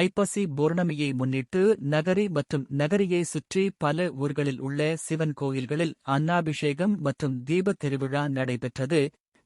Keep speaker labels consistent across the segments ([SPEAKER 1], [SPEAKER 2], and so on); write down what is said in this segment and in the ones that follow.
[SPEAKER 1] ஐப்பசி பௌர்ணமியை முன்னிட்டு நகரி மற்றும் நகரியை சுற்றி பல ஊர்களில் உள்ள சிவன் கோயில்களில் அன்னாபிஷேகம் மற்றும் தீபத் திருவிழா நடைபெற்றது.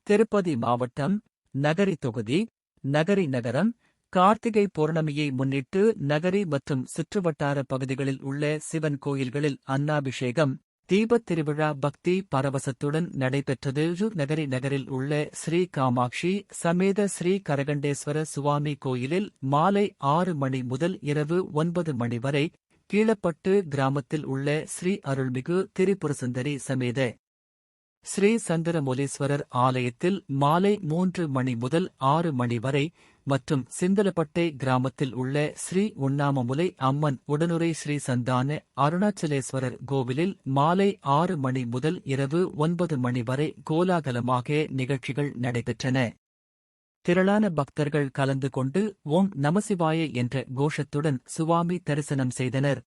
[SPEAKER 1] திருப்பதி மாவட்டம், நகரி தொகுதி, நகரி நகரம், கார்த்திகை பௌர்ணமியை முன்னிட்டு நகரி மற்றும் சுற்றுவட்டார பகுதிகளில் உள்ள சிவன் கோயில்களில் அன்னாபிஷேகம், தீபத் திருவிழா பக்தி பரவசத்துடன் நடைபெற்றது. நகரி நகரில் உள்ள ஸ்ரீ காமாட்சி சமேத ஸ்ரீ கரகண்டேஸ்வர சுவாமி கோயிலில் மாலை 6 மணி முதல் இரவு 9 மணி வரை, கீழப்பட்டு கிராமத்தில் உள்ள ஸ்ரீ அருள்மிகு திரிபுரசுந்தரி சமேத ஸ்ரீ சந்திரமௌலீஸ்வரர் ஆலயத்தில் மாலை 3 மணி முதல் 6 மணி வரை மற்றும் சிந்தலப்பட்டை கிராமத்தில் உள்ள ஸ்ரீ உண்ணாமமுலை அம்மன் உடனுரை ஸ்ரீ சந்தான அருணாச்சலேஸ்வரர் கோவிலில் மாலை 6 மணி முதல் இரவு 9 மணி வரை கோலாகலமாக நிகழ்ச்சிகள் நடைபெற்றன. திரளான பக்தர்கள் கலந்து கொண்டு ஓம் நமசிவாய என்ற கோஷத்துடன் சுவாமி தரிசனம் செய்தனர்.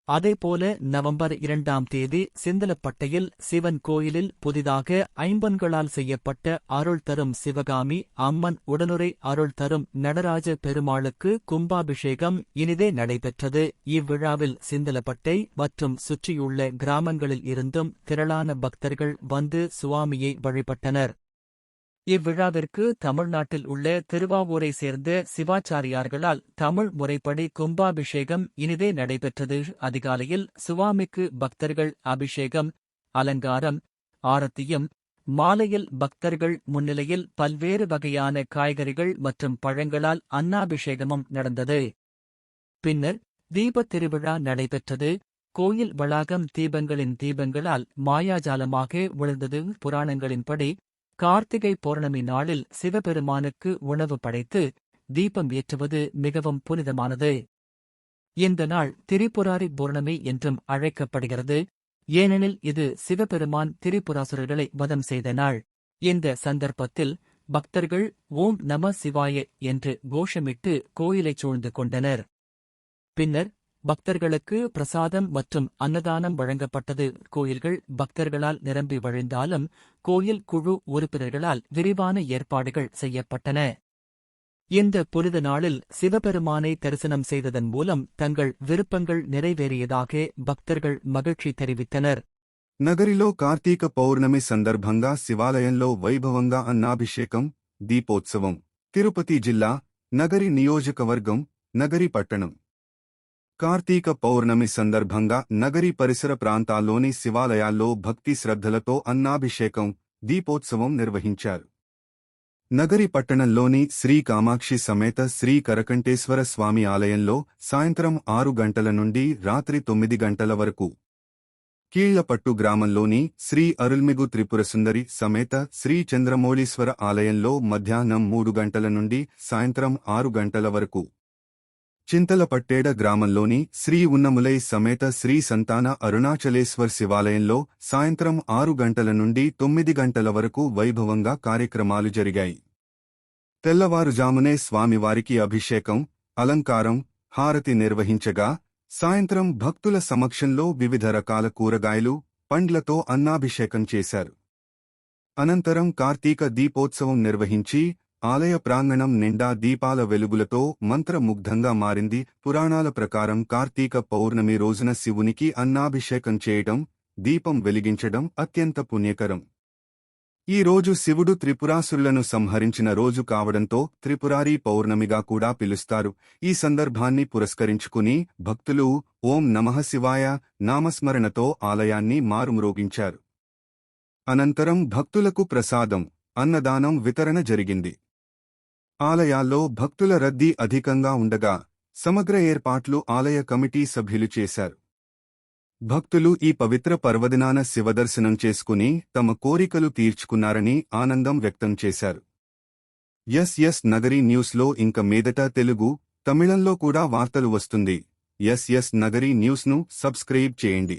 [SPEAKER 1] அதேபோல நவம்பர் 2ஆம் தேதி சிந்தலப்பட்டையில் சிவன் கோயிலில் புதிதாக ஐம்பொன்களால் செய்யப்பட்ட அருள் தரும் சிவகாமி அம்மன் உடனுரை அருள் தரும் நடராஜ பெருமாளுக்கு கும்பாபிஷேகம் இனிதே நடைபெற்றது. இவ்விழாவில் சிந்தலப்பட்டை மற்றும் சுற்றியுள்ள கிராமங்களில் இருந்தும் திரளான பக்தர்கள் வந்து சுவாமியை வழிபட்டனர். இவ்விழாவிற்கு தமிழ்நாட்டில் உள்ள திருவாவூரை சேர்ந்த சிவாச்சாரியார்களால் தமிழ் முறைப்படி கும்பாபிஷேகம் இனிதே நடைபெற்றது. அதிகாலையில் சுவாமிக்கு பக்தர்கள் அபிஷேகம், அலங்காரம், ஆரத்தியும், மாலையில் பக்தர்கள் முன்னிலையில் பல்வேறு வகையான காய்கறிகள் மற்றும் பழங்களால் அன்னாபிஷேகமும் நடந்தது. பின்னர் தீபத் திருவிழா நடைபெற்றது. கோயில் வளாகம் தீபங்களின் தீபங்களால் மாயாஜாலமாக விழுந்தது. புராணங்களின்படி கார்த்திகை பௌர்ணமி நாளில் சிவபெருமானுக்கு உணவு படைத்து தீபம் ஏற்றுவது மிகவும் புனிதமானது. இந்த நாள் திரிபுராரி பௌர்ணமி என்றும் அழைக்கப்படுகிறது. ஏனெனில் இது சிவபெருமான் திரிபுராசுரர்களை வதம் செய்த நாள். இந்த சந்தர்ப்பத்தில் பக்தர்கள் ஓம் நம சிவாய என்று கோஷமிட்டு கோயிலைச் சூழ்ந்து கொண்டனர். பின்னர் பக்தர்களுக்கு பிரசாதம் மற்றும் அன்னதானம் வழங்கப்பட்டது. கோயில்கள் பக்தர்களால் நிரம்பி வழிந்தாலும் கோயில் குழு உறுப்பினர்களால் விரிவான ஏற்பாடுகள் செய்யப்பட்டன. இந்த புனித நாளில் சிவபெருமானை தரிசனம் செய்ததன் மூலம் தங்கள் விருப்பங்கள் நிறைவேறியதாக பக்தர்கள் மகிழ்ச்சி தெரிவித்தனர்.
[SPEAKER 2] నగరిలో కార్తీక పౌర్ణమి సందర్భంగా శివాలయంలో వైభవంగా అన్నాభిషేకం, దీపోత్సవం. తిరుపతి జిల్లా, నగరి నియోజకవర్గం, నగరి పట్టణం. కార్తీక పౌర్ణమి సందర్భంగా నగరి పరిసర ప్రాంతాల్లోని శివాలయాల్లో భక్తి శ్రద్ధలతో అన్నాభిషేకం, దీపోత్సవం నిర్వహించారు. నగరి పట్టణంలోని శ్రీ కామాక్షి సమేత శ్రీ కరకంటేశ్వర స్వామి ఆలయంలో సాయంత్రం 6 గంటల నుండి రాత్రి 9 గంటల వరకు, కీళ్లపట్టు గ్రామంలోని శ్రీ అరుల్మిగు త్రిపురసుందరి సమేత శ్రీ చంద్రమౌళీశ్వర ఆలయంలో మధ్యాహ్నం 3 గంటల నుండి సాయంత్రం 6 గంటల వరకు, చింతలపట్టేడ గ్రామంలోని శ్రీ ఉన్నములై సమేత శ్రీ సంతాన అరుణాచలేశ్వర్ శివాలయంలో సాయంత్రం 6 గంటల నుండి 9 గంటల వరకు వైభవంగా కార్యక్రమాలు జరిగాయి. తెల్లవారుజామునే స్వామివారికి అభిషేకం, అలంకారం, హారతి నిర్వహించగా సాయంత్రం భక్తుల సమక్షంలో వివిధ రకాల కూరగాయలు, పండ్లతో అన్నాభిషేకం చేశారు. అనంతరం కార్తీక దీపోత్సవం నిర్వహించి ఆలయ ప్రాంగణం నిండా దీపాల వెలుగులతో మంత్రముగ్ధంగా మారింది. పురాణాల ప్రకారం కార్తీక పౌర్ణమి రోజున శివునికి అన్నాభిషేకం చేయడం, దీపం వెలిగించడం అత్యంత పుణ్యకరం. ఈ రోజు శివుడు త్రిపురాసురులను సంహరించిన రోజు కావడంతో త్రిపురారీ పౌర్ణమిగా కూడా పిలుస్తారు. ఈ సందర్భాన్ని పురస్కరించుకుని భక్తులు ఓం నమః శివాయ నామస్మరణతో ఆలయాన్ని మారుమ్రోగించారు. అనంతరం భక్తులకు ప్రసాదం, అన్నదానం వితరణ జరిగింది. ఆలయాల్లో భక్తుల రద్దీ అధికంగా ఉండగా సమగ్ర ఏర్పాట్లు ఆలయ కమిటీ సభ్యులు చేశారు. భక్తులు ఈ పవిత్ర పర్వదినాన శివదర్శనం చేసుకుని తమ కోరికలు తీర్చుకున్నారని ఆనందం వ్యక్తం చేశారు. ఎస్ నగరి న్యూస్లో ఇంక మీదట తెలుగు, తమిళంలో కూడా వార్తలు వస్తుంది. ఎస్ నగరి న్యూస్ను సబ్స్క్రైబ్ చేయండి.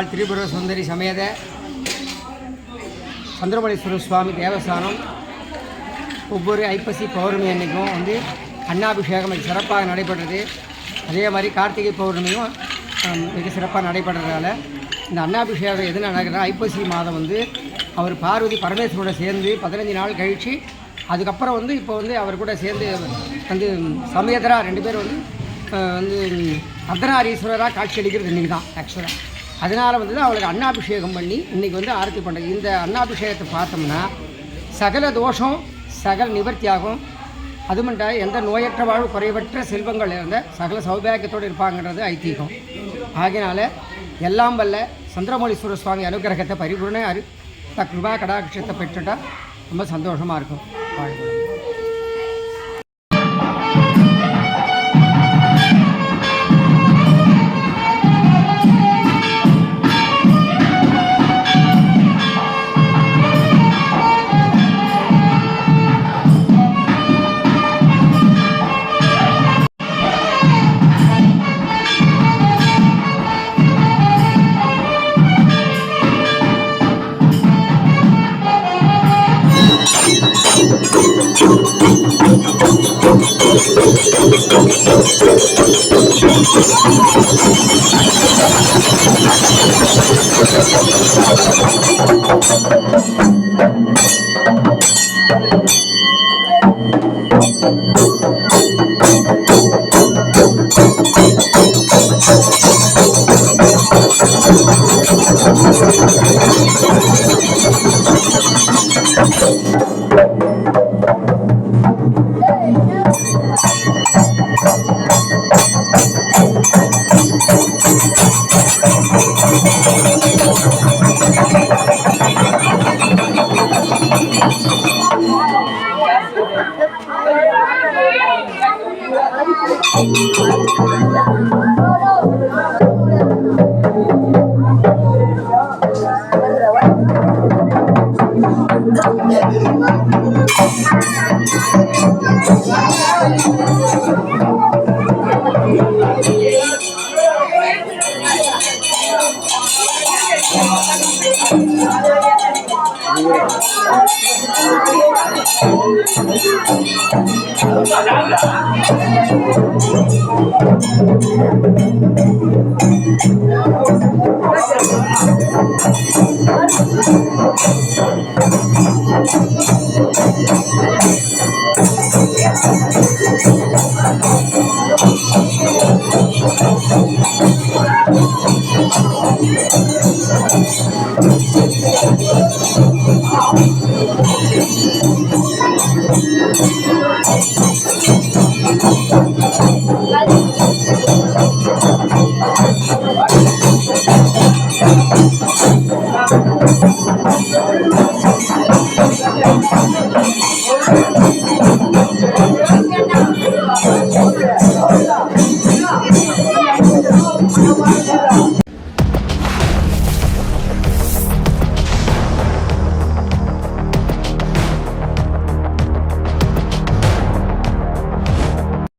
[SPEAKER 3] அம்பாள் திரிபுர சுந்தரி சமேத சந்திரமணீஸ்வரர் சுவாமி தேவஸ்தானம் ஒவ்வொரு ஐப்பசி பௌர்ணமி அன்றைக்கும் வந்து அன்னாபிஷேகம் சிறப்பாக நடைபெறுறது. அதே மாதிரி கார்த்திகை பௌர்ணமியும் மிக சிறப்பாக நடைபெறதுனால இந்த அன்னாபிஷேகம் எது நடக்கிறதா ஐப்பசி மாதம் வந்து அவர் பார்வதி பரமேஸ்வரோட சேர்ந்து 15 நாள் கழித்து அதுக்கப்புறம் வந்து இப்போ வந்து அவர் கூட சேர்ந்து வந்து சமேதரா 2 பேர் வந்து அர்த்தநாரீஸ்வரராக காட்சி அளிக்கிறது இன்றைக்கி தான் ஆக்சுவலாக. அதனால் வந்து அவளுக்கு அன்னாபிஷேகம் பண்ணி இன்றைக்கி வந்து ஆரத்தி பண்ணுறது. இந்த அன்னாபிஷேகத்தை பார்த்தோம்னா சகல தோஷம் சகல நிவர்த்தி ஆகும். அதுமண்டா எந்த நோயற்ற வாழ்வு குறைவற்ற செல்வங்கள் இருந்த சகல சௌபாகியத்தோடு இருப்பாங்கன்றது ஐதீகம். ஆகையினால எல்லாம் வல்ல சந்திரமௌலீஸ்வரர் சுவாமி அனுகிரகத்தை பரிபூர்ண கிருபா கடாட்சத்தை பெற்றுட்டால் ரொம்ப சந்தோஷமாக இருக்கும். வாழ்க்கை